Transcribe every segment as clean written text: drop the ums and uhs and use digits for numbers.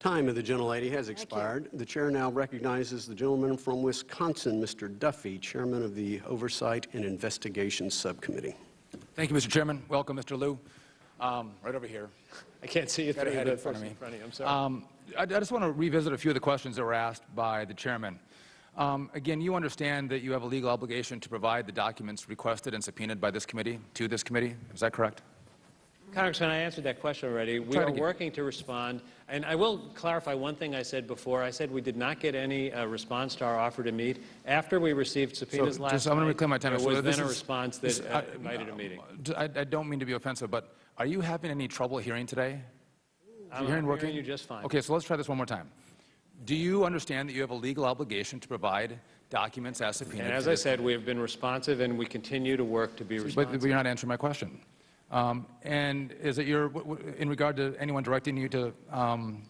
Time of the gentlelady has expired. The chair now recognizes the gentleman from Wisconsin, Mr. Duffy, chairman of the Oversight and Investigations Subcommittee. Thank you, Mr. Chairman. Welcome, Mr. Lew. Right over here. I can't see you through the in front of me. I'm sorry. I just want to revisit a few of the questions that were asked by the chairman. Again, you understand that you have a legal obligation to provide the documents requested and subpoenaed by this committee to this committee. Is that correct? Congressman, I answered that question already. We are working to respond. And I will clarify one thing I said before. I said we did not get any response to our offer to meet. After we received subpoenas last night, I'm going to reclaim my time. there was then a response that invited a meeting. I don't mean to be offensive, but are you having any trouble hearing today? I'm hearing you just fine. Okay, so let's try this one more time. Do you understand that you have a legal obligation to provide documents as subpoenaed? And as I said, we have been responsive, and we continue to work to be responsive. But you're not answering my question. And is it in regard to anyone directing you to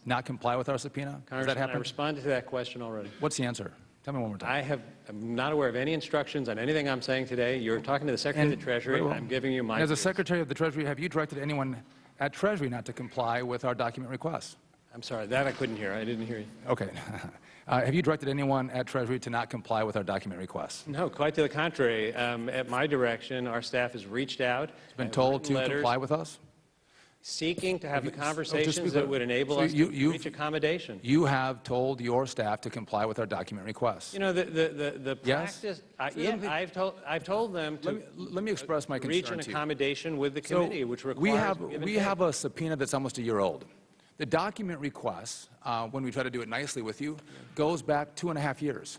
not comply with our subpoena? Has that happened? I responded to that question already. What's the answer? Tell me one more time. I'm not aware of any instructions on anything I'm saying today. You're talking to the Secretary of the Treasury. I'm giving you my As a Secretary of the Treasury, have you directed anyone at Treasury not to comply with our document requests? I'm sorry, that I couldn't hear. I didn't hear you. Okay. Have you directed anyone at Treasury to not comply with our document requests? No, quite to the contrary. At my direction, our staff has reached out. It's been told to comply with us? Seeking to have the conversations that would enable us to reach accommodation. You have told your staff to comply with our document requests. You know, the Yes? practice, I've told them to let me express my concern reach an accommodation with the committee, which requires we have a subpoena that's almost a year old. The document requests, when we try to do it nicely with you, goes back 2.5 years.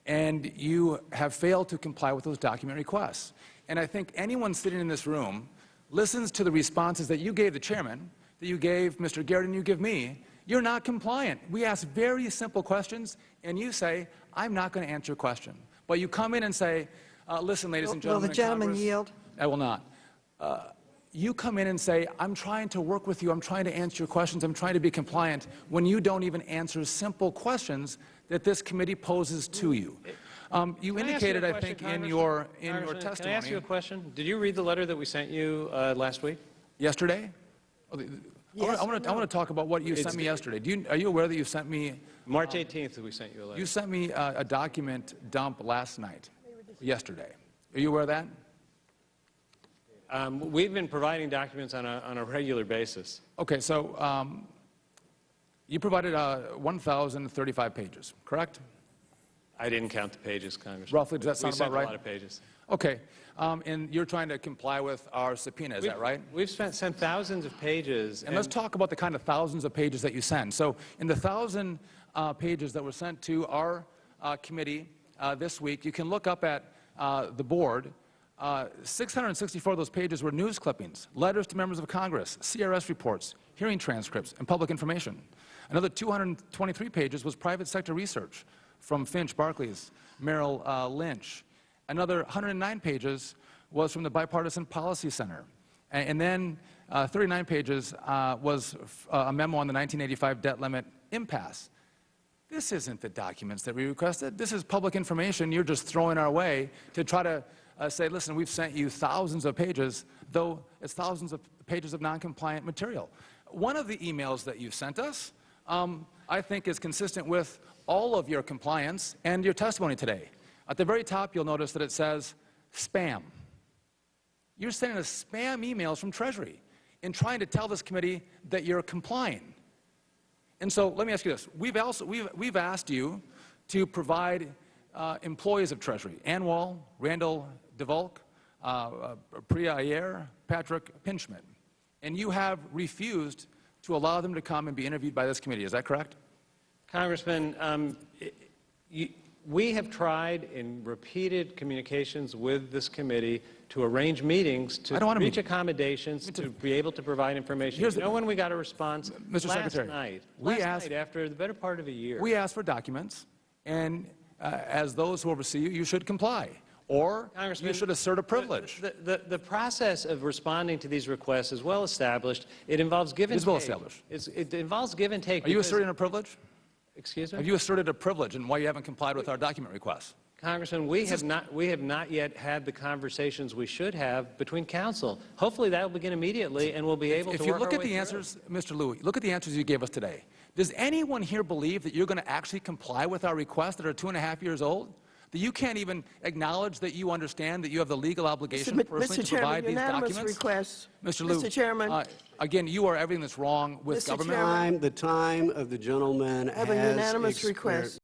And you have failed to comply with those document requests. And I think anyone sitting in this room listens to the responses that you gave the chairman, that you gave Mr. Garrett, and you give me. You're not compliant. We ask very simple questions, and you say, I'm not going to answer your question. But you come in and say, listen, ladies and gentlemen, will the gentleman yield? I will not. You come in and say, I'm trying to work with you, I'm trying to answer your questions, I'm trying to be compliant, when you don't even answer simple questions that this committee poses to you. You indicated, I think, in your testimony. Can I ask you a question? Did you read the letter that we sent you last week? Yesterday? Yes. I want to talk about what you sent me yesterday. Are you aware that you sent me... March 18th we sent you a letter. You sent me a document dump last night, yesterday. Are you aware of that? We've been providing documents on a regular basis. Okay, so you provided 1,035 pages, correct? I didn't count the pages, Congressman. Roughly, does that sound about right? We sent a lot of pages. Okay, and you're trying to comply with our subpoena, is that right? We've sent thousands of pages. And let's talk about the kind of thousands of pages that you send. So in the 1,000 pages that were sent to our committee this week, you can look up at the board. 664 of those pages were news clippings, letters to members of Congress, CRS reports, hearing transcripts, and public information. Another 223 pages was private sector research from Finch, Barclays, Merrill Lynch. Another 109 pages was from the Bipartisan Policy Center. And then 39 pages was a memo on the 1985 debt limit impasse. This isn't the documents that we requested. This is public information you're just throwing our way to try to say, listen, we've sent you thousands of pages, though it's thousands of pages of non-compliant material. One of the emails that you sent us, I think, is consistent with all of your compliance and your testimony today. At the very top, you'll notice that it says spam. You're sending us spam emails from Treasury and trying to tell this committee that you're complying. And so let me ask you this. We've asked you to provide employees of Treasury, Anwal, Randall DeVolk, Priya Iyer, Patrick Pinchman, and you have refused to allow them to come and be interviewed by this committee. Is that correct? Congressman, we have tried in repeated communications with this committee to arrange meetings to reach accommodations to be able to provide information. You know when we got a response? Mr. Secretary, last night, after the better part of a year. We asked for documents, and as those who oversee you, you should comply. Or you should assert a privilege. The process of responding to these requests is well established. It involves give and take. It is well established. It involves give and take. Are you asserting a privilege? Excuse me? Have you asserted a privilege and why you haven't complied with our document requests? Congressman, we have not yet had the conversations we should have between counsel. Hopefully that will begin immediately, and we'll be able to work our way through. If you look at the answers, Mr. Lew, look at the answers you gave us today. Does anyone here believe that you're going to actually comply with our requests that are 2.5 years old? That you can't even acknowledge that you understand that you have the legal obligation personally Mr. to provide Chairman, these unanimous documents? request. Mr. Lew, Mr. Chairman. Again, you are everything that's wrong with Mr. government. Chairman. The time of the gentleman I have a has unanimous expired. request.